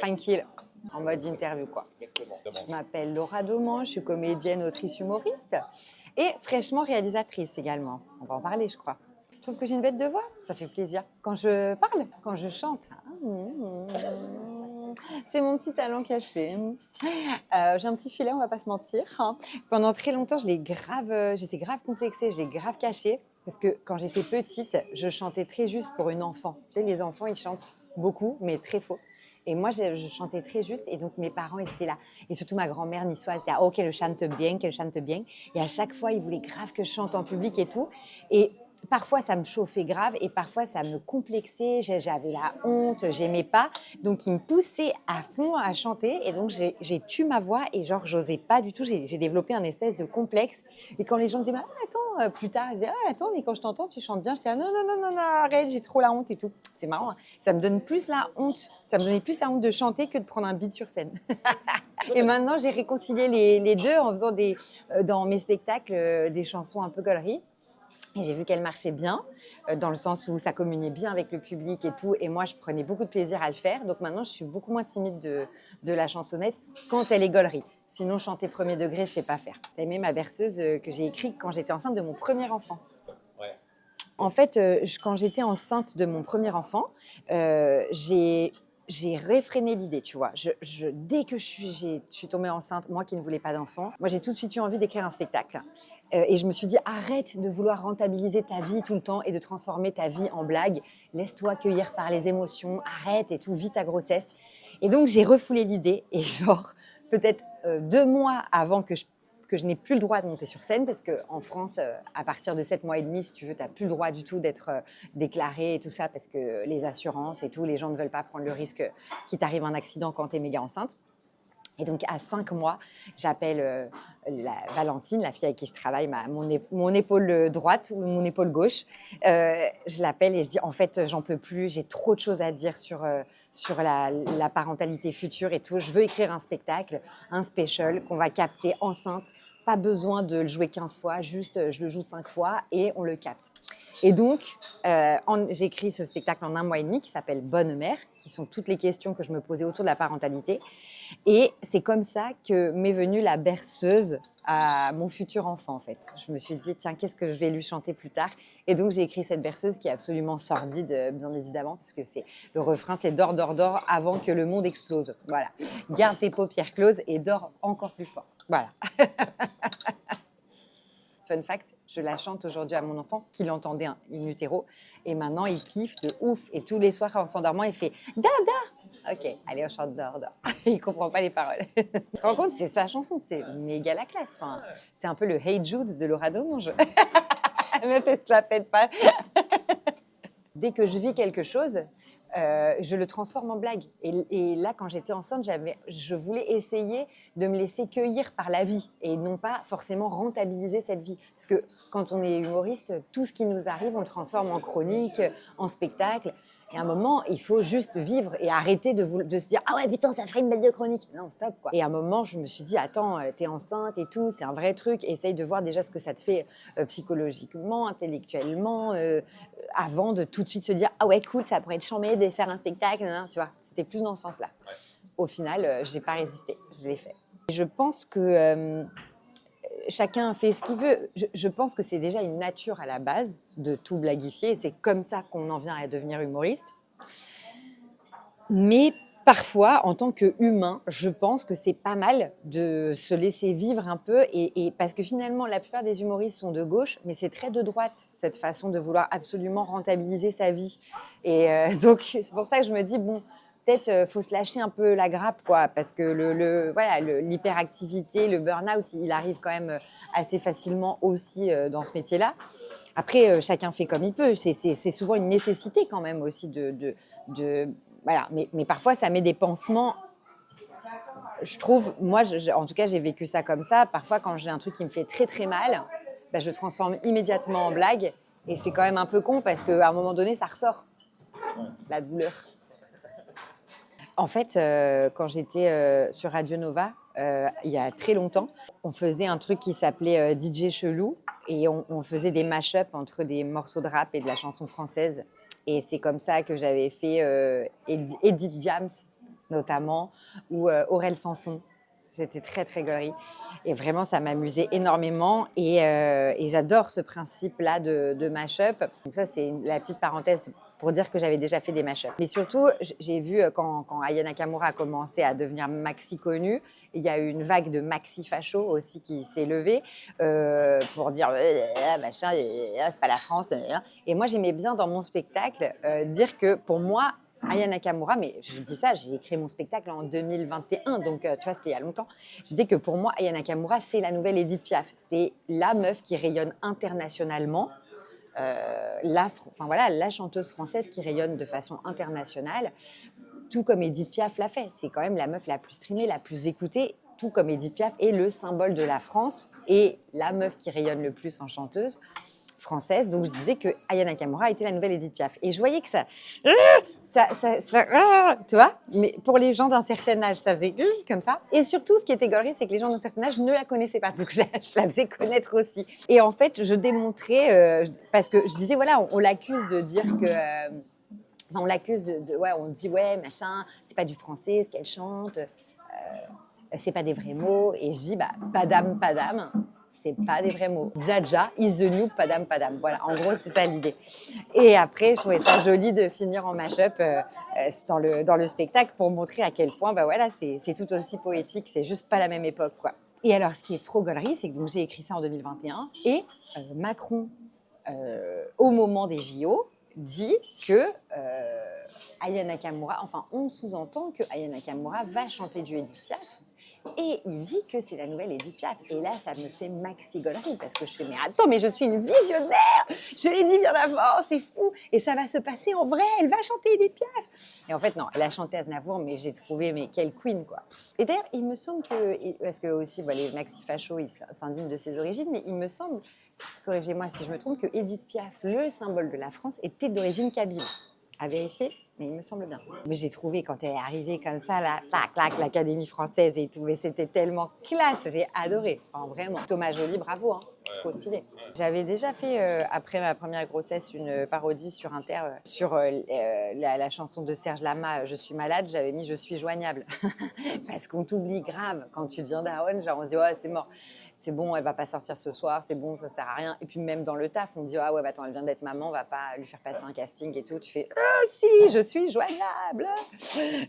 tranquille, en mode interview, quoi. Exactement. Je m'appelle Laura Dauman, je suis comédienne, autrice, humoriste et fraîchement réalisatrice également. On va en parler, je crois. Je trouve que j'ai une bête de voix, ça fait plaisir. Quand je parle, quand je chante, c'est mon petit talent caché. J'ai un petit filet, on va pas se mentir. Pendant très longtemps, j'étais grave complexée, je l'ai grave caché. Parce que quand j'étais petite, je chantais très juste pour une enfant. Tu sais, les enfants, ils chantent beaucoup, mais très faux. Et moi, je chantais très juste. Et donc, mes parents, ils étaient là. Et surtout, ma grand-mère niçoise était là. Oh, qu'elle chante bien, qu'elle chante bien. Et à chaque fois, ils voulaient grave que je chante en public et tout. Et parfois, ça me chauffait grave. Et parfois, ça me complexait. J'avais la honte, j'aimais pas. Donc, ils me poussaient à fond à chanter. Et donc, j'ai tué ma voix. Et genre, j'osais pas du tout. J'ai développé un espèce de complexe. Et quand les gens disaient, ah, attends, plus tard, ils disaient, ah, attends, mais quand je t'entends, tu chantes bien. J'étais là, non, non, non, non, non, arrête, j'ai trop la honte et tout. C'est marrant. Hein. Ça me donne plus la honte. Ça me donnait plus la honte de chanter que de prendre un beat sur scène. Et maintenant, j'ai réconcilié les deux en faisant dans mes spectacles des chansons un peu gauleries. Et j'ai vu qu'elle marchait bien, dans le sens où ça communiait bien avec le public et tout. Et moi, je prenais beaucoup de plaisir à le faire. Donc maintenant, je suis beaucoup moins timide de la chansonnette quand elle est gaulerie. Sinon, chanter premier degré, je ne sais pas faire. T'as aimé ma berceuse que j'ai écrite quand j'étais enceinte de mon premier enfant? Ouais. En fait, quand j'étais enceinte de mon premier enfant, j'ai réfréné l'idée, tu vois. Dès que je suis tombée enceinte, moi qui ne voulais pas d'enfant, moi j'ai tout de suite eu envie d'écrire un spectacle. Et je me suis dit, arrête de vouloir rentabiliser ta vie tout le temps et de transformer ta vie en blague. Laisse-toi cueillir par les émotions, arrête et tout, vis ta grossesse. Et donc j'ai refoulé l'idée et genre peut-être 2 mois avant que je n'ai plus le droit de monter sur scène parce qu'en France, à partir de 7 mois et demi, si tu veux, tu n'as plus le droit du tout d'être déclaré et tout ça parce que les assurances et tout, les gens ne veulent pas prendre le risque qu'il t'arrive un accident quand tu es méga enceinte. Et donc, à 5 mois, j'appelle Valentine, la fille avec qui je travaille, mon épaule droite ou mon épaule gauche. Je l'appelle et je dis, en fait, j'en peux plus, j'ai trop de choses à dire sur la parentalité future et tout. Je veux écrire un spectacle, un special qu'on va capter enceinte. Pas besoin de le jouer 15 fois, juste je le joue 5 fois et on le capte. Et donc, j'ai écrit ce spectacle en 1 mois et demi qui s'appelle Bonne mère, qui sont toutes les questions que je me posais autour de la parentalité. Et c'est comme ça que m'est venue la berceuse à mon futur enfant, en fait. Je me suis dit, tiens, qu'est-ce que je vais lui chanter plus tard? Et donc, j'ai écrit cette berceuse qui est absolument sordide, bien évidemment, parce que le refrain, c'est dors, dors, dors avant que le monde explose. Voilà. Garde tes paupières closes et dors encore plus fort. Voilà. Fun fact, je la chante aujourd'hui à mon enfant qui l'entendait in utero et maintenant il kiffe de ouf et tous les soirs en s'endormant il fait « dors, dors ». Ok, allez on chante dors, dors. Il comprend pas les paroles. Tu te rends compte, c'est sa chanson, c'est méga la classe. Enfin, c'est un peu le Hey Jude de Laura Dauman. Mais faites la fête pas. Dès que je vis quelque chose, je le transforme en blague. Et là, quand j'étais enceinte, je voulais essayer de me laisser cueillir par la vie et non pas forcément rentabiliser cette vie. Parce que quand on est humoriste, tout ce qui nous arrive, on le transforme en chronique, en spectacle. Et à un moment, il faut juste vivre et arrêter de se dire « Ah ouais, putain, ça ferait une belle de chronique !» Non, stop, quoi. Et à un moment, je me suis dit « Attends, t'es enceinte et tout, c'est un vrai truc. Essaye de voir déjà ce que ça te fait psychologiquement, intellectuellement, avant de tout de suite se dire « Ah ouais, cool, ça pourrait être chambé de faire un spectacle. » Tu vois, c'était plus dans ce sens-là. Ouais. Au final, je n'ai pas résisté, je l'ai fait. Je pense que chacun fait ce qu'il veut. Je pense que c'est déjà une nature à la base de tout blaguifier. C'est comme ça qu'on en vient à devenir humoriste. Mais parfois, en tant qu'humain, je pense que c'est pas mal de se laisser vivre un peu. Et parce que finalement, la plupart des humoristes sont de gauche, mais c'est très de droite, cette façon de vouloir absolument rentabiliser sa vie. Et donc, c'est pour ça que je me dis, bon, peut-être faut se lâcher un peu la grappe, quoi, parce que l'hyperactivité, le burn-out, il arrive quand même assez facilement aussi dans ce métier-là. Après, chacun fait comme il peut. C'est souvent une nécessité quand même aussi voilà. Mais parfois, ça met des pansements. Je trouve, moi, en tout cas, j'ai vécu ça comme ça. Parfois, quand j'ai un truc qui me fait très, très mal, je transforme immédiatement en blague. Et c'est quand même un peu con parce qu'à un moment donné, ça ressort, la douleur. En fait, quand j'étais sur Radio Nova, il y a très longtemps, on faisait un truc qui s'appelait DJ Chelou et on faisait des mash-up entre des morceaux de rap et de la chanson française. Et c'est comme ça que j'avais fait Edith Diams. notamment, ou Aurel Sanson. C'était très, très gaulerie. Et vraiment, ça m'amusait énormément. Et j'adore ce principe-là de mash-up. Donc ça, c'est la petite parenthèse pour dire que j'avais déjà fait des mash-up. Mais surtout, j'ai vu quand Aya Nakamura a commencé à devenir maxi connue, il y a eu une vague de maxi facho aussi qui s'est levée pour dire machin, c'est pas la France. Et moi, j'aimais bien dans mon spectacle dire que pour moi, Aya Nakamura, mais je dis ça, j'ai écrit mon spectacle en 2021, donc tu vois, c'était il y a longtemps. Je disais que pour moi, Aya Nakamura, c'est la nouvelle Édith Piaf. C'est la meuf qui rayonne internationalement, la chanteuse française qui rayonne de façon internationale, tout comme Édith Piaf l'a fait. C'est quand même la meuf la plus streamée, la plus écoutée, tout comme Édith Piaf est le symbole de la France et la meuf qui rayonne le plus en chanteuse française. Donc je disais que Aya Nakamura était la nouvelle Édith Piaf. Et je voyais que ça tu vois, mais pour les gens d'un certain âge, ça faisait comme ça. Et surtout, ce qui était gaulerie, c'est que les gens d'un certain âge ne la connaissaient pas. Donc je la faisais connaître aussi. Et en fait, je démontrais, parce que je disais, voilà, on l'accuse de dire que... on l'accuse on dit, ouais, machin, c'est pas du français ce qu'elle chante, c'est pas des vrais mots. Et je dis, padam, padam, c'est pas des vrais mots. Jaja is the new padam, padam. Voilà, en gros, c'est ça l'idée. Et après, je trouvais ça joli de finir en mash-up dans le spectacle pour montrer à quel point, c'est tout aussi poétique, c'est juste pas la même époque, quoi. Et alors, ce qui est trop gaulerie, c'est que donc, j'ai écrit ça en 2021 et Macron, au moment des JO, dit que Aya Nakamura, enfin on sous-entend que Aya Nakamura va chanter du Édith Piaf et il dit que c'est la nouvelle Édith Piaf. Et là, ça me fait maxi gaulerie parce que je fais, mais attends, mais je suis une visionnaire, je l'ai dit bien avant, c'est fou, et ça va se passer en vrai, elle va chanter Édith Piaf. Et en fait, non, elle a chanté Aznavour, mais j'ai trouvé, mais quelle queen, quoi. Et d'ailleurs, il me semble que, parce que aussi, les maxi fachos, ils s'indignent de ses origines, mais il me semble, corrigez-moi si je me trompe, que Édith Piaf, le symbole de la France, était d'origine kabyle. À vérifier, mais il me semble bien. Mais j'ai trouvé, quand elle est arrivée comme ça, là, clac, clac, l'Académie française et tout, mais c'était tellement classe, j'ai adoré. Enfin, vraiment. Thomas Joly, bravo, hein. Trop stylé. J'avais déjà fait, après ma première grossesse, une parodie sur Inter, sur la chanson de Serge Lama, Je suis malade, j'avais mis Je suis joignable. Parce qu'on t'oublie grave quand tu deviens daronne, genre on se dit, ouais, c'est mort. C'est bon, elle va pas sortir ce soir, c'est bon, ça sert à rien. Et puis même dans le taf, on me dit, ah ouais, attends, elle vient d'être maman, on va pas lui faire passer un casting et tout. Tu fais, ah si, je suis joignable.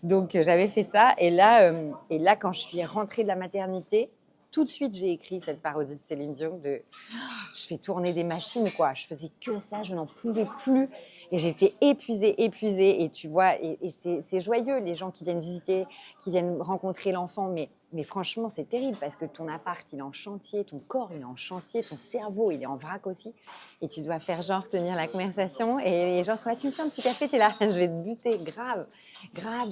Donc j'avais fait ça. Et là, quand je suis rentrée de la maternité, tout de suite, j'ai écrit cette parodie de Céline Dion je fais tourner des machines, quoi. Je faisais que ça, je n'en pouvais plus. Et j'étais épuisée. Et tu vois, et c'est joyeux, les gens qui viennent visiter, qui viennent rencontrer l'enfant. Mais franchement, c'est terrible parce que ton appart, il est en chantier, ton corps, il est en chantier, ton cerveau, il est en vrac aussi. Et tu dois faire genre tenir la conversation. Et les gens sont là, tu me fais un petit café, t'es là, je vais te buter, grave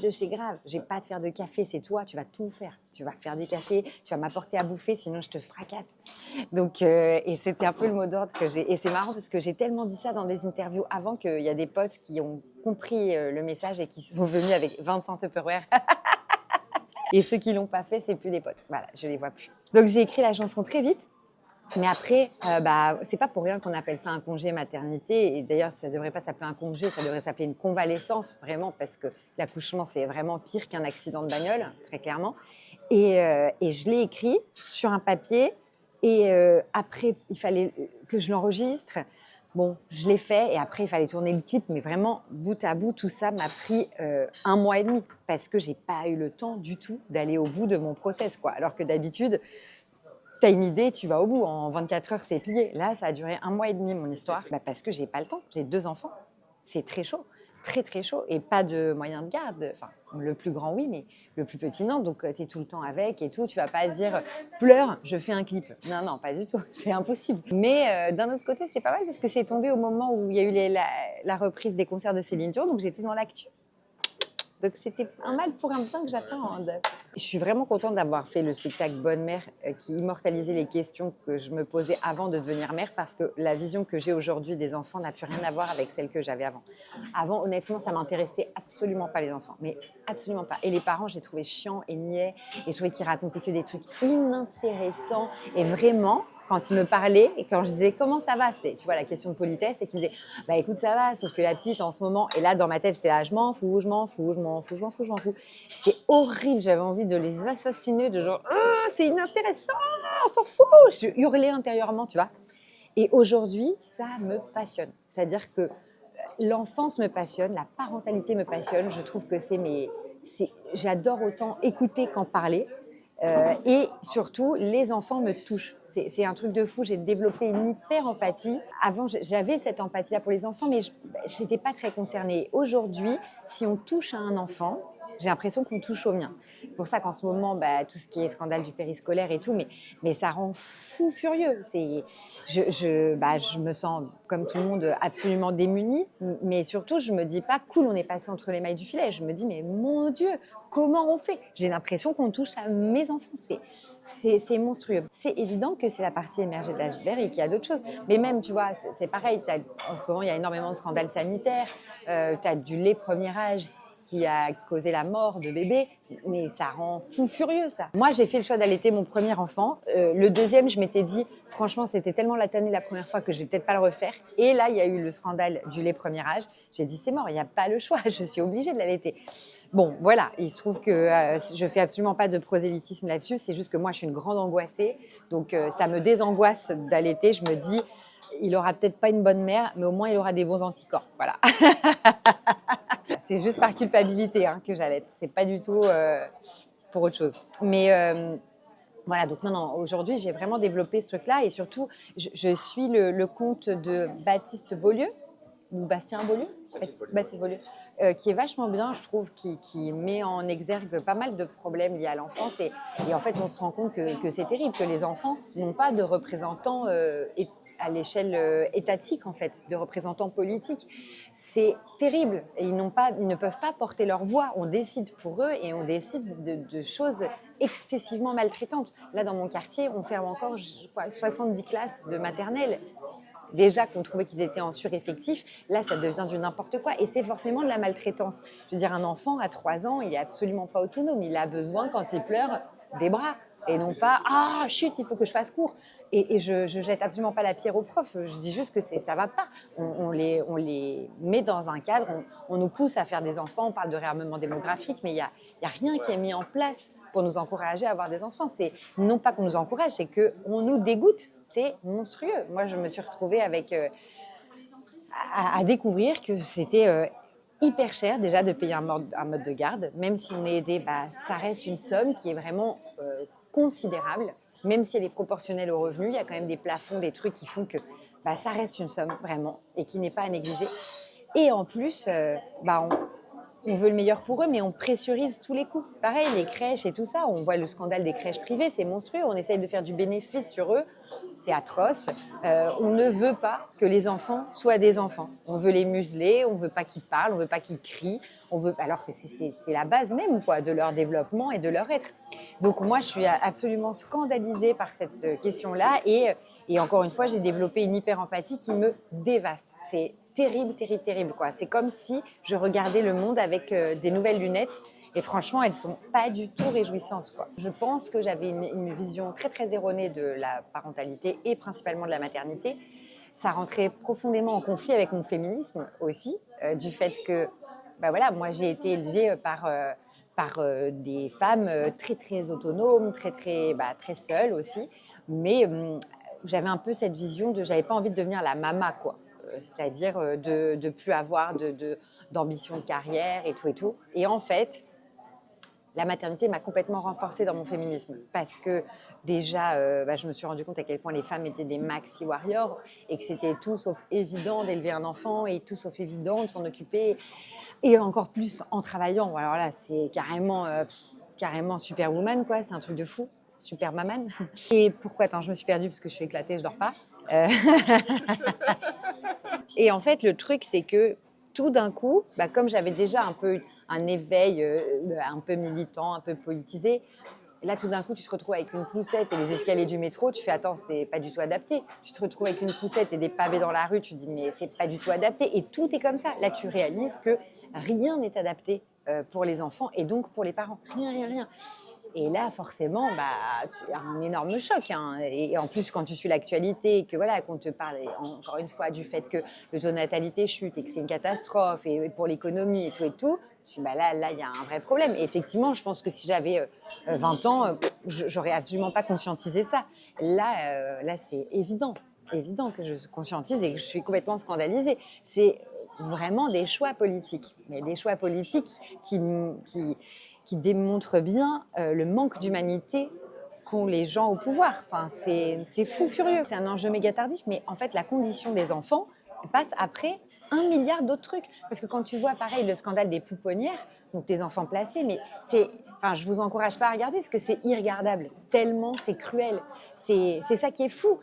de chez grave. Je vais pas te faire de café, c'est toi, tu vas tout faire. Tu vas faire des cafés, tu vas m'apporter à bouffer, sinon je te fracasse. Donc, et c'était un peu le mot d'ordre que j'ai. Et c'est marrant parce que j'ai tellement dit ça dans des interviews avant qu'il y a des potes qui ont compris le message et qui sont venus avec 20 Tupperware. Et ceux qui l'ont pas fait, c'est plus des potes. Voilà, je les vois plus. Donc j'ai écrit la chanson très vite. Mais après, c'est pas pour rien qu'on appelle ça un congé maternité. Et d'ailleurs, ça devrait pas s'appeler un congé, ça devrait s'appeler une convalescence, vraiment, parce que l'accouchement, c'est vraiment pire qu'un accident de bagnole, très clairement. Et je l'ai écrit sur un papier. Et après, il fallait que je l'enregistre. Bon, je l'ai fait et après, il fallait tourner le clip. Mais vraiment, bout à bout, tout ça m'a pris 1 mois et demi parce que j'ai pas eu le temps du tout d'aller au bout de mon process, quoi. Alors que d'habitude, tu as une idée, tu vas au bout. En 24 heures, c'est plié. Là, ça a duré 1 mois et demi, mon histoire. Parce que j'ai pas le temps. J'ai 2 enfants. C'est très chaud. Très, très chaud. Et pas de moyen de garde. Enfin, le plus grand, oui, mais le plus petit, non. Donc, tu es tout le temps avec et tout. Tu vas pas dire, pleure, je fais un clip. Non, pas du tout. C'est impossible. Mais d'un autre côté, c'est pas mal parce que c'est tombé au moment où il y a eu la reprise des concerts de Céline Dion. Donc, j'étais dans l'actu. Donc, c'était un mal pour un bien que j'attends. Je suis vraiment contente d'avoir fait le spectacle Bonne Mère qui immortalisait les questions que je me posais avant de devenir mère parce que la vision que j'ai aujourd'hui des enfants n'a plus rien à voir avec celle que j'avais avant. Avant, honnêtement, ça m'intéressait absolument pas les enfants, mais absolument pas. Et les parents, je les trouvais chiants et niais et je trouvais qu'ils racontaient que des trucs inintéressants. Et vraiment, quand il me parlait et quand je disais comment ça va, c'était, tu vois, la question de politesse, et qu'il me disait bah écoute ça va, sauf que la petite en ce moment, et là dans ma tête j'étais là je m'en fous, je m'en fous, je m'en fous, je m'en fous, je m'en fous. C'était horrible, j'avais envie de les assassiner, de genre c'est inintéressant, on s'en fout, je hurlais intérieurement, tu vois. Et aujourd'hui ça me passionne, c'est-à-dire que l'enfance me passionne, la parentalité me passionne, je trouve que j'adore autant écouter qu'en parler. Et surtout, les enfants me touchent. C'est un truc de fou. J'ai développé une hyper empathie. Avant, j'avais cette empathie-là pour les enfants, mais je n'étais pas très concernée. Aujourd'hui, si on touche à un enfant, j'ai l'impression qu'on touche au mien. C'est pour ça qu'en ce moment, tout ce qui est scandale du périscolaire et tout, mais ça rend fou furieux. Je me sens, comme tout le monde, absolument démunie, mais surtout, je me dis pas, cool, on est passé entre les mailles du filet. Je me dis, mais mon Dieu, comment on fait? J'ai l'impression qu'on touche à mes enfants. C'est monstrueux. C'est évident que c'est la partie émergée de l'iceberg et qu'il y a d'autres choses. Mais même, tu vois, c'est pareil. En ce moment, il y a énormément de scandales sanitaires. Tu as du lait premier âge qui a causé la mort de bébés, mais ça rend fou furieux, ça. Moi, j'ai fait le choix d'allaiter mon premier enfant. Le deuxième, je m'étais dit, franchement, c'était tellement la tannée la première fois que je vais peut-être pas le refaire. Et là, il y a eu le scandale du lait premier âge. J'ai dit, c'est mort, il n'y a pas le choix, je suis obligée de l'allaiter. Bon, voilà, il se trouve que je fais absolument pas de prosélytisme là-dessus, c'est juste que moi, je suis une grande angoissée, donc ça me désangoisse d'allaiter. Je me dis, il aura peut-être pas une bonne mère, mais au moins, il aura des bons anticorps, voilà. C'est juste par culpabilité que j'allaite. C'est pas du tout pour autre chose. Mais voilà, donc non, aujourd'hui, j'ai vraiment développé ce truc-là. Et surtout, je suis le compte de Baptiste Beaulieu, ou Bastien Beaulieu, Baptiste Beaulieu, qui est vachement bien, je trouve, qui met en exergue pas mal de problèmes liés à l'enfance. Et en fait, on se rend compte que c'est terrible, que les enfants n'ont pas de représentants à l'échelle étatique, en fait, de représentants politiques. C'est terrible. Et ils ne peuvent pas porter leur voix. On décide pour eux et on décide de choses excessivement maltraitantes. Là, dans mon quartier, on ferme encore 70 classes de maternelle. Déjà qu'on trouvait qu'ils étaient en sureffectif, là, ça devient du n'importe quoi. Et c'est forcément de la maltraitance. Je veux dire, un enfant à 3 ans, il n'est absolument pas autonome. Il a besoin, quand il pleure, des bras. Et non pas « Ah, chut, il faut que je fasse cours ». Et je jette absolument pas la pierre aux profs. Je dis juste que ça va pas. On les met dans un cadre, on nous pousse à faire des enfants, on parle de réarmement démographique, mais il y a rien qui est mis en place pour nous encourager à avoir des enfants. C'est non pas qu'on nous encourage, c'est qu'on nous dégoûte. C'est monstrueux. Moi, je me suis retrouvée à découvrir que c'était hyper cher déjà de payer un mode de garde. Même si on est aidé, ça reste une somme qui est vraiment considérable. Même si elle est proportionnelle aux revenus, il y a quand même des plafonds, des trucs qui font que ça reste une somme vraiment et qui n'est pas à négliger. Et en plus, on veut le meilleur pour eux, mais on pressurise tous les coups. C'est pareil, les crèches et tout ça, on voit le scandale des crèches privées, c'est monstrueux. On essaye de faire du bénéfice sur eux, c'est atroce. On ne veut pas que les enfants soient des enfants. On veut les museler, on ne veut pas qu'ils parlent, on ne veut pas qu'ils crient, alors que c'est la base même de leur développement et de leur être. Donc moi, je suis absolument scandalisée par cette question-là. Et encore une fois, j'ai développé une hyper-empathie qui me dévaste. C'est terrible, terrible, terrible, quoi. C'est comme si je regardais le monde avec des nouvelles lunettes et franchement, elles sont pas du tout réjouissantes, quoi. Je pense que j'avais une vision très, très erronée de la parentalité et principalement de la maternité. Ça rentrait profondément en conflit avec mon féminisme aussi, du fait que, voilà, moi, j'ai été élevée par des femmes très, très autonomes, très, très, très seules aussi, mais j'avais un peu cette vision j'avais pas envie de devenir la mama, quoi. C'est-à-dire de plus avoir d'ambition de carrière et tout et tout. Et en fait, la maternité m'a complètement renforcée dans mon féminisme parce que déjà, je me suis rendu compte à quel point les femmes étaient des maxi warriors et que c'était tout sauf évident d'élever un enfant et tout sauf évident de s'en occuper, et encore plus en travaillant. Alors là, c'est carrément superwoman, quoi. C'est un truc de fou. Super maman. Et pourquoi? Attends, je me suis perdue parce que je suis éclatée, je dors pas. Et en fait, le truc, c'est que tout d'un coup, comme j'avais déjà un peu un éveil un peu militant, un peu politisé, là, tout d'un coup, tu te retrouves avec une poussette et les escaliers du métro, tu fais « Attends, c'est pas du tout adapté ». Tu te retrouves avec une poussette et des pavés dans la rue, tu te dis « Mais c'est pas du tout adapté ». Et tout est comme ça. Là, tu réalises que rien n'est adapté pour les enfants et donc pour les parents. Rien, rien, rien. Et là, forcément, c'est un énorme choc, hein. Et en plus, quand tu suis l'actualité, que voilà, qu'on te parle encore une fois du fait que le taux de natalité chute et que c'est une catastrophe et pour l'économie et tout, tu dis, là, il y a un vrai problème. Et effectivement, je pense que si j'avais 20 ans, j'aurais absolument pas conscientisé ça. Là, c'est évident que je conscientise et que je suis complètement scandalisée. C'est vraiment des choix politiques, mais des choix politiques qui démontrent bien le manque d'humanité qu'ont les gens au pouvoir. Enfin, c'est fou furieux. C'est un enjeu méga tardif, mais en fait, la condition des enfants passe après 1 milliard d'autres trucs. Parce que quand tu vois, pareil, le scandale des pouponnières, donc des enfants placés, mais je vous encourage pas à regarder parce que c'est irregardable, tellement c'est cruel. C'est ça qui est fou.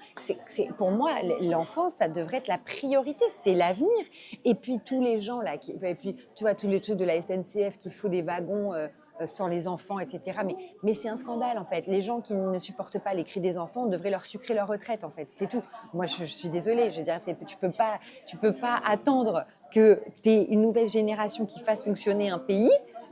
Pour moi, l'enfance, ça devrait être la priorité, c'est l'avenir. Et puis tous les gens là, et puis tu vois tous les trucs de la SNCF qui fout des wagons sans les enfants, etc. Mais c'est un scandale en fait. Les gens qui ne supportent pas les cris des enfants, on devrait leur sucrer leur retraite en fait. C'est tout. Moi, je suis désolée. Je veux dire, tu peux pas attendre que tu aies une nouvelle génération qui fasse fonctionner un pays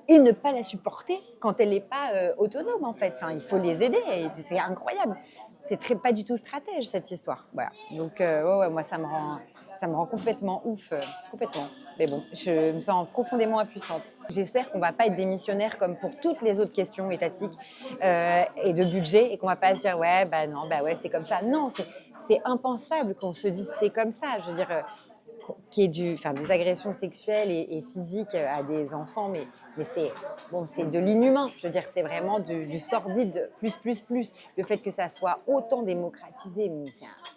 et ne pas la supporter quand elle n'est pas autonome en fait. Enfin, il faut les aider. Et c'est incroyable. C'est pas du tout stratège cette histoire. Voilà. Donc, ouais, moi, ça me rend complètement ouf, complètement. Mais bon, je me sens profondément impuissante. J'espère qu'on ne va pas être des missionnaires comme pour toutes les autres questions étatiques et de budget et qu'on ne va pas se dire ouais, ouais, c'est comme ça. Non, c'est impensable qu'on se dise c'est comme ça. Je veux dire, qui est des agressions sexuelles et physiques à des enfants, mais c'est de l'inhumain. Je veux dire, c'est vraiment du sordide, plus. Le fait que ça soit autant démocratisé,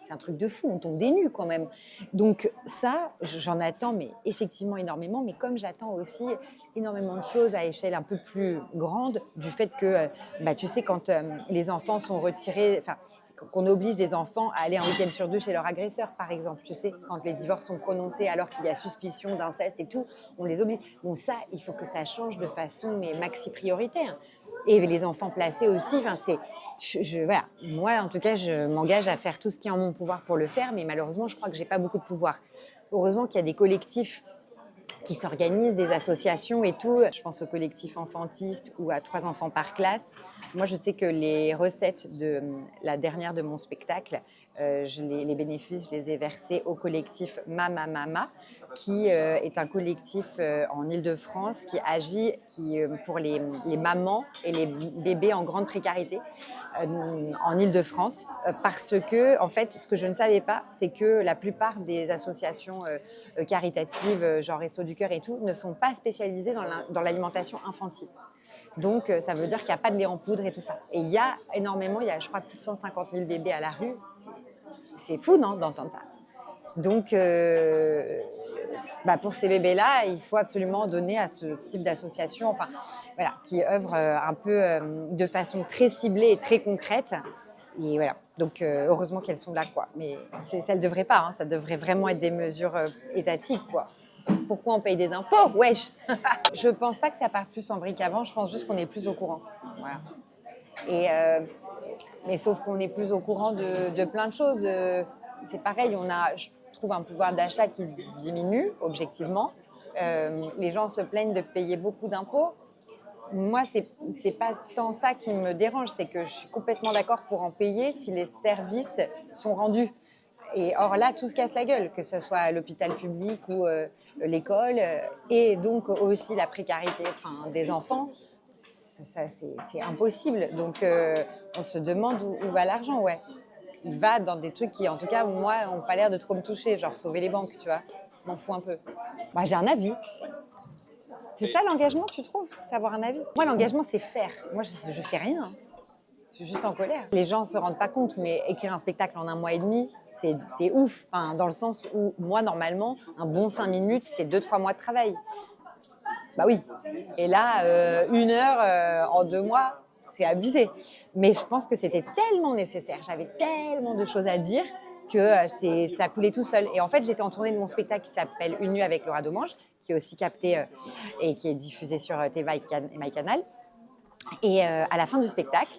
c'est un truc de fou, on tombe des nues quand même. Donc ça, j'en attends, mais effectivement énormément, mais comme j'attends aussi énormément de choses à échelle un peu plus grande, du fait que, tu sais, quand les enfants sont retirés, qu'on oblige des enfants à aller un week-end sur 2 chez leur agresseur, par exemple. Tu sais, quand les divorces sont prononcés alors qu'il y a suspicion d'inceste et tout, on les oblige. Bon, ça, il faut que ça change de façon maxi prioritaire. Et les enfants placés aussi, voilà. Moi, en tout cas, je m'engage à faire tout ce qui est en mon pouvoir pour le faire, mais malheureusement, je crois que j'ai pas beaucoup de pouvoir. Heureusement qu'il y a des collectifs qui s'organisent, des associations et tout. Je pense au collectif enfantiste ou à 3 enfants par classe. Moi, je sais que les recettes de la dernière de mon spectacle, les bénéfices, je les ai versés au collectif Mama Mama, qui est un collectif en Île-de-France qui agit pour les mamans et les bébés en grande précarité en Île-de-France. Parce que, en fait, ce que je ne savais pas, c'est que la plupart des associations caritatives, genre Restos du Cœur et tout, ne sont pas spécialisées dans l'alimentation infantile. Donc, ça veut dire qu'il n'y a pas de lait en poudre et tout ça. Et il y a énormément, je crois, plus de 150 000 bébés à la rue. C'est fou, non, d'entendre ça. Donc, pour ces bébés-là, il faut absolument donner à ce type d'association, voilà, qui œuvrent un peu de façon très ciblée et très concrète. Et voilà. Donc, heureusement qu'elles sont là, quoi. Mais ça ne devrait pas, hein. Ça devrait vraiment être des mesures étatiques, quoi. Pourquoi on paye des impôts? Wesh. Je pense pas que ça parte plus en vrille qu'avant. Je pense juste qu'on est plus au courant. Voilà. Mais sauf qu'on est plus au courant de plein de choses. C'est pareil, je trouve un pouvoir d'achat qui diminue objectivement. Les gens se plaignent de payer beaucoup d'impôts. Moi, c'est pas tant ça qui me dérange, c'est que je suis complètement d'accord pour en payer si les services sont rendus. Et or là, tout se casse la gueule, que ce soit l'hôpital public ou l'école, et donc aussi la précarité des enfants. C'est impossible. Donc, on se demande où va l'argent, ouais. Il va dans des trucs qui, en tout cas, moi, n'ont pas l'air de trop me toucher, genre sauver les banques, tu vois. M'en fous un peu. J'ai un avis. C'est ça l'engagement, tu trouves? C'est avoir un avis? Moi, l'engagement, c'est faire. Moi, je fais rien. Je suis juste en colère. Les gens ne se rendent pas compte, mais écrire un spectacle en 1 mois et demi, c'est ouf. Dans le sens où, moi, normalement, un bon 5 minutes, c'est 2-3 mois de travail. Bah oui. Et là, 1 heure en 2 mois, c'est abusé. Mais je pense que c'était tellement nécessaire. J'avais tellement de choses à dire que ça a coulé tout seul. Et en fait, j'étais en tournée de mon spectacle qui s'appelle Une nuit avec Laura Domange, qui est aussi capté et qui est diffusé sur TV et MyCanal. Et à la fin du spectacle,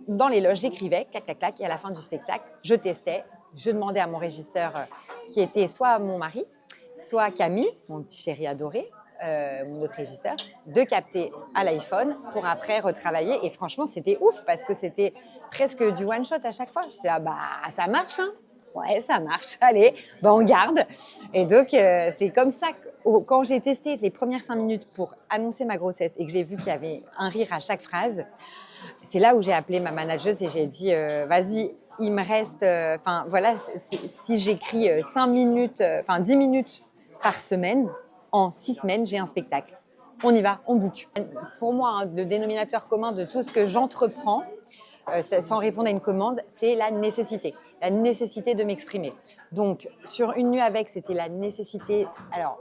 dans les loges, j'écrivais, clac, clac, clac, et à la fin du spectacle, je testais, je demandais à mon régisseur, qui était soit mon mari, soit Camille, mon petit chéri adoré, mon autre régisseur, de capter à l'iPhone pour après retravailler. Et franchement, c'était ouf parce que c'était presque du one-shot à chaque fois. Je disais, ah bah, ça marche, hein. Ouais, ça marche. Allez, bah, on garde. Et donc, c'est comme ça que quand j'ai testé les premières 5 minutes pour annoncer ma grossesse et que j'ai vu qu'il y avait un rire à chaque phrase, c'est là où j'ai appelé ma manageuse et j'ai dit, vas-y, il me reste, voilà, si j'écris 5 minutes, 10 minutes par semaine, en 6 semaines, j'ai un spectacle. On y va, on book. Pour moi, hein, le dénominateur commun de tout ce que j'entreprends, sans répondre à une commande, c'est la nécessité. La nécessité de m'exprimer. Donc, sur Une nuit avec, c'était la nécessité, alors,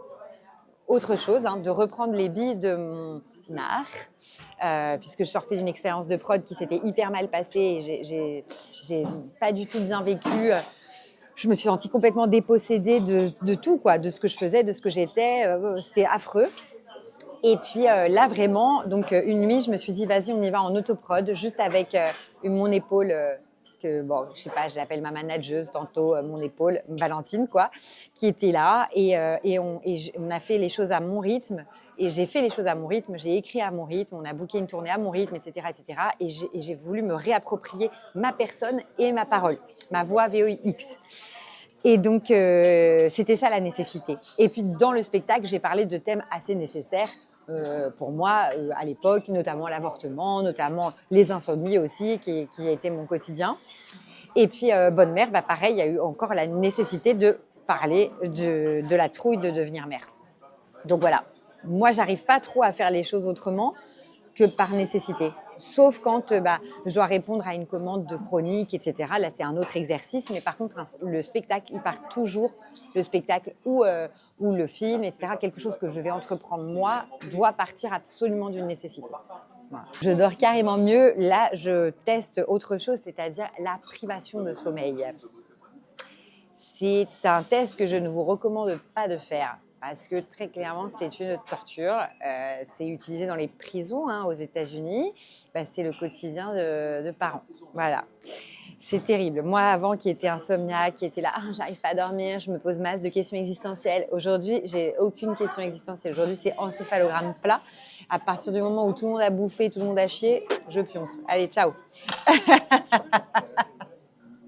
autre chose, hein, de reprendre les billes de mon art, puisque je sortais d'une expérience de prod qui s'était hyper mal passée et j'ai pas du tout bien vécu. Je me suis sentie complètement dépossédée de tout, quoi, de ce que je faisais, de ce que j'étais. C'était affreux. Et puis là, vraiment, donc une nuit, je me suis dit, vas-y, on y va en autoprod, juste avec mon épaule, que, bon, je sais pas, je l'appelle ma manageuse tantôt, mon épaule, Valentine, quoi, qui était là. On a fait les choses à mon rythme. Et j'ai fait les choses à mon rythme, j'ai écrit à mon rythme, on a booké une tournée à mon rythme, etc. etc. Et j'ai voulu me réapproprier ma personne et ma parole, ma voix VOX. Et donc, c'était ça la nécessité. Et puis, dans le spectacle, j'ai parlé de thèmes assez nécessaires pour moi à l'époque, notamment l'avortement, notamment les insomnies aussi, qui étaient mon quotidien. Et puis, Bonne Mère, bah, pareil, il y a eu encore la nécessité de parler de la trouille de devenir mère. Donc voilà, moi, j'arrive pas trop à faire les choses autrement que par nécessité. Sauf quand je dois répondre à une commande de chronique, etc. Là, c'est un autre exercice. Mais par contre, le spectacle, il part toujours, le spectacle ou le film, etc. Quelque chose que je vais entreprendre moi doit partir absolument d'une nécessité. Voilà. Je dors carrément mieux. Là, je teste autre chose, c'est-à-dire la privation de sommeil. C'est un test que je ne vous recommande pas de faire parce que très clairement, c'est une torture. C'est utilisé dans les prisons aux États-Unis. C'est le quotidien de parents. Voilà. C'est terrible. Moi, avant, qui était insomniaque, qui était là, j'arrive pas à dormir, je me pose masse de questions existentielles. Aujourd'hui, j'ai aucune question existentielle. Aujourd'hui, c'est encéphalogramme plat. À partir du moment où tout le monde a bouffé, tout le monde a chié, je pionce. Allez, ciao.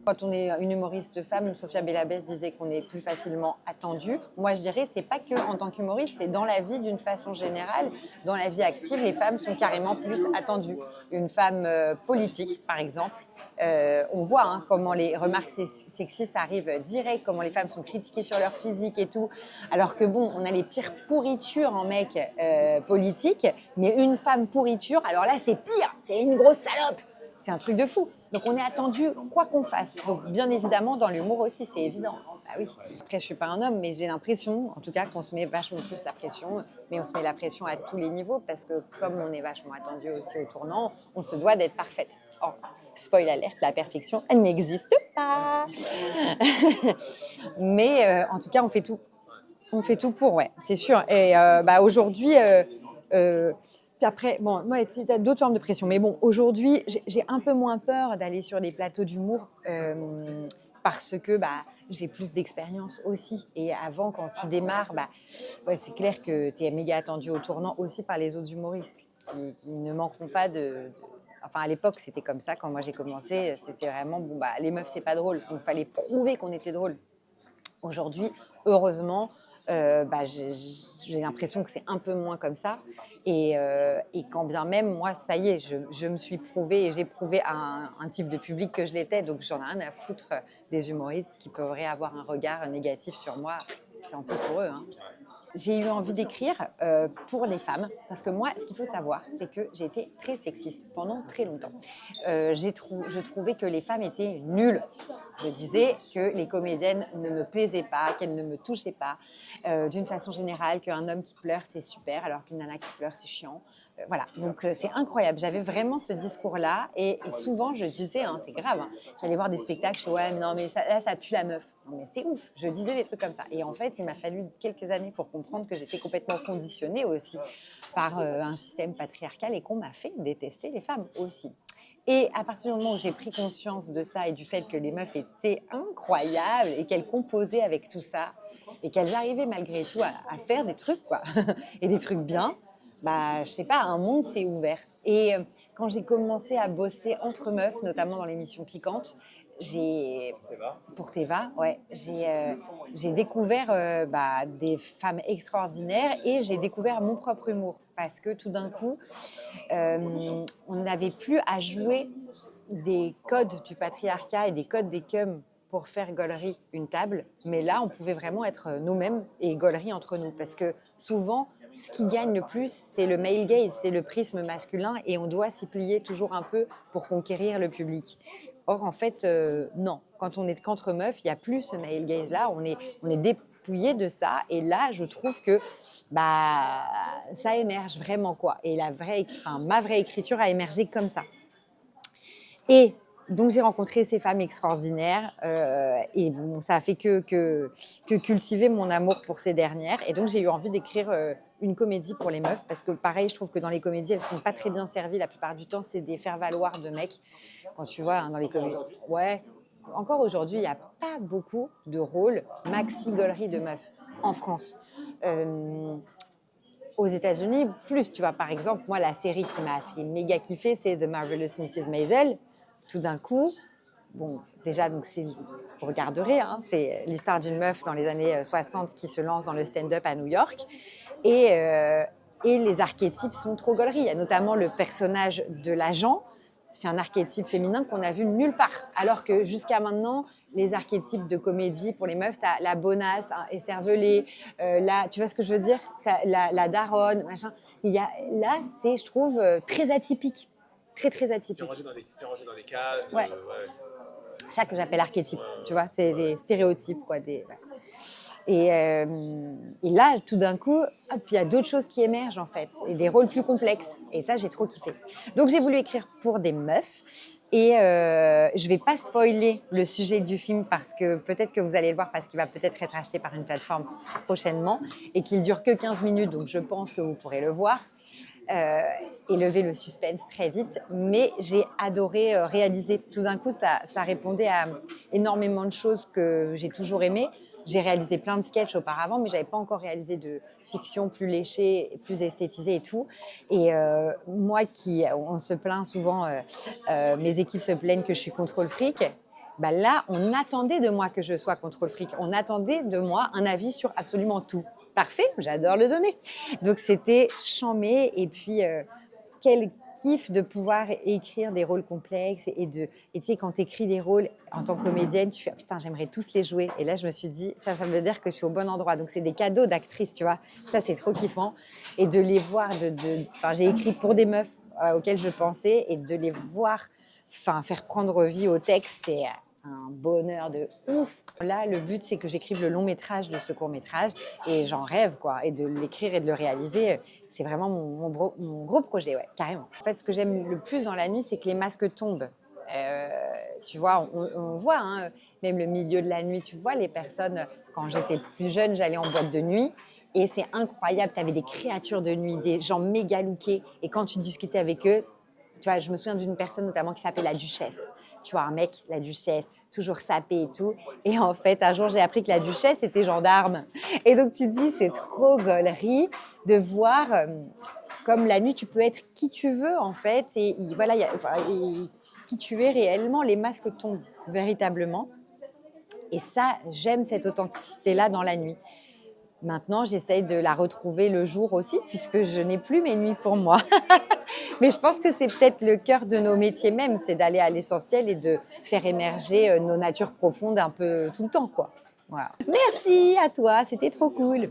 Quand on est une humoriste femme, Sophia Bellabès disait qu'on est plus facilement attendu. Moi, je dirais, c'est pas que en tant qu'humoriste, c'est dans la vie d'une façon générale. Dans la vie active, les femmes sont carrément plus attendues. Une femme politique, par exemple, on voit comment les remarques sexistes arrivent direct, comment les femmes sont critiquées sur leur physique et tout. Alors que bon, on a les pires pourritures en mec politique, mais une femme pourriture, alors là, c'est pire, c'est une grosse salope. C'est un truc de fou. Donc, on est attendu quoi qu'on fasse. Donc, bien évidemment, dans l'humour aussi, c'est évident. Bah oui. Après, je suis pas un homme, mais j'ai l'impression, en tout cas, qu'on se met vachement plus la pression. Mais on se met la pression à tous les niveaux parce que comme on est vachement attendu aussi au tournant, on se doit d'être parfaite. Oh, spoil alerte, la perfection, elle n'existe pas. Mais en tout cas, on fait tout. On fait tout pour, ouais, c'est sûr. Et aujourd'hui... Puis après, bon, moi, tu as d'autres formes de pression. Mais bon, aujourd'hui, j'ai un peu moins peur d'aller sur des plateaux d'humour parce que j'ai plus d'expérience aussi. Et avant, quand tu démarres, c'est clair que tu es méga attendu au tournant aussi par les autres humoristes qui ne manqueront pas de... Enfin, à l'époque, c'était comme ça. Quand moi, j'ai commencé, c'était vraiment, les meufs, c'est pas drôle. Donc, il fallait prouver qu'on était drôle. Aujourd'hui, heureusement... j'ai l'impression que c'est un peu moins comme ça et quand bien même moi ça y est je me suis prouvée et j'ai prouvé à un type de public que je l'étais, donc j'en ai rien à foutre des humoristes qui pourraient avoir un regard négatif sur moi. C'est un peu pour eux J'ai eu envie d'écrire pour les femmes parce que moi, ce qu'il faut savoir, c'est que j'ai été très sexiste pendant très longtemps. Je trouvais que les femmes étaient nulles. Je disais que les comédiennes ne me plaisaient pas, qu'elles ne me touchaient pas. D'une façon générale, qu'un homme qui pleure, c'est super, alors qu'une nana qui pleure, c'est chiant. Voilà, donc c'est incroyable. J'avais vraiment ce discours-là et souvent je disais, c'est grave, j'allais voir des spectacles, je disais, ouais, non, mais là, ça pue la meuf. Non, mais c'est ouf, je disais des trucs comme ça. Et en fait, il m'a fallu quelques années pour comprendre que j'étais complètement conditionnée aussi par un système patriarcal et qu'on m'a fait détester les femmes aussi. Et à partir du moment où j'ai pris conscience de ça et du fait que les meufs étaient incroyables et qu'elles composaient avec tout ça, et qu'elles arrivaient malgré tout à faire des trucs, quoi, et des trucs bien, bah, je sais pas, un monde s'est ouvert. Et quand j'ai commencé à bosser entre meufs, notamment dans l'émission Piquante, j'ai pour Teva, ouais, j'ai découvert des femmes extraordinaires et j'ai découvert mon propre humour parce que tout d'un coup, on n'avait plus à jouer des codes du patriarcat et des codes des cums pour faire gaulerie une table, mais là, on pouvait vraiment être nous-mêmes et gaulerie entre nous parce que souvent, ce qui gagne le plus, c'est le male gaze, c'est le prisme masculin et on doit s'y plier toujours un peu pour conquérir le public. Or, en fait, non. Quand on est qu'entre meufs, il n'y a plus ce male gaze-là. On est dépouillé de ça. Et là, je trouve que ça émerge vraiment, quoi. Et ma vraie écriture a émergé comme ça. Et donc, j'ai rencontré ces femmes extraordinaires et bon, ça a fait que cultiver mon amour pour ces dernières. Et donc, j'ai eu envie d'écrire une comédie pour les meufs parce que, pareil, je trouve que dans les comédies, elles ne sont pas très bien servies. La plupart du temps, c'est des faire-valoir de mecs. Quand tu vois, hein, dans les comédies. Ouais, encore aujourd'hui, il n'y a pas beaucoup de rôles maxi-gaulerie de meufs en France. Aux États-Unis, plus, tu vois, par exemple, moi, la série qui m'a fait méga kiffer, c'est The Marvelous Mrs. Maisel. Tout d'un coup, bon, déjà, donc vous regarderez, hein, c'est l'histoire d'une meuf dans les années 60 qui se lance dans le stand-up à New York. Et les archétypes sont trop gauleries. Il y a notamment le personnage de l'agent. C'est un archétype féminin qu'on n'a vu nulle part. Alors que jusqu'à maintenant, les archétypes de comédie pour les meufs, tu as la bonasse, hein, écervelée, tu vois ce que je veux dire, la daronne, machin. Là, c'est, je trouve, très atypique. Très, très atypique. C'est rangé dans des cases. Ouais. C'est ça que j'appelle archétype, tu vois, c'est des stéréotypes, quoi. Et là, tout d'un coup, il y a d'autres choses qui émergent, en fait, et des rôles plus complexes. Et ça, j'ai trop kiffé. Donc, j'ai voulu écrire pour des meufs. Et je ne vais pas spoiler le sujet du film parce que peut-être que vous allez le voir parce qu'il va peut-être être acheté par une plateforme prochainement et qu'il dure que 15 minutes. Donc, je pense que vous pourrez le voir. Et lever le suspense très vite. Mais j'ai adoré réaliser. Tout d'un coup, ça répondait à énormément de choses que j'ai toujours aimées. J'ai réalisé plein de sketchs auparavant, mais je n'avais pas encore réalisé de fiction plus léchée, plus esthétisée et tout. Et moi, on se plaint souvent, mes équipes se plaignent que je suis contrôle fric. Bah là, on attendait de moi que je sois contrôle fric. On attendait de moi un avis sur absolument tout. Parfait, j'adore le donner. Donc, c'était chambé. Et puis, quel kiff de pouvoir écrire des rôles complexes. Et tu sais, quand tu écris des rôles en tant que comédienne, tu fais « Putain, j'aimerais tous les jouer ». Et là, je me suis dit, ça veut dire que je suis au bon endroit. Donc, c'est des cadeaux d'actrice, tu vois. Ça, c'est trop kiffant. Et de les voir, j'ai écrit pour des meufs auxquelles je pensais. Et de les voir faire prendre vie au texte, c'est un bonheur de ouf. Là, le but, c'est que j'écrive le long métrage de ce court métrage et j'en rêve, quoi. Et de l'écrire et de le réaliser, c'est vraiment mon gros projet, ouais, carrément. En fait, ce que j'aime le plus dans la nuit, c'est que les masques tombent. Tu vois, on voit, hein, même le milieu de la nuit, tu vois, les personnes, quand j'étais plus jeune, j'allais en boîte de nuit. Et c'est incroyable, tu avais des créatures de nuit, des gens méga lookés. Et quand tu discutais avec eux, tu vois, je me souviens d'une personne notamment qui s'appelait la Duchesse. Tu vois, un mec, la Duchesse, toujours sapé et tout. Et en fait, un jour, j'ai appris que la Duchesse était gendarme. Et donc, tu te dis, c'est trop gaulerie de voir comme la nuit, tu peux être qui tu veux, en fait. Et voilà, qui tu es réellement, les masques tombent véritablement. Et ça, j'aime cette authenticité-là dans la nuit. Maintenant, j'essaye de la retrouver le jour aussi, puisque je n'ai plus mes nuits pour moi. Mais je pense que c'est peut-être le cœur de nos métiers même, c'est d'aller à l'essentiel et de faire émerger nos natures profondes un peu tout le temps, quoi. Voilà. Merci à toi, c'était trop cool.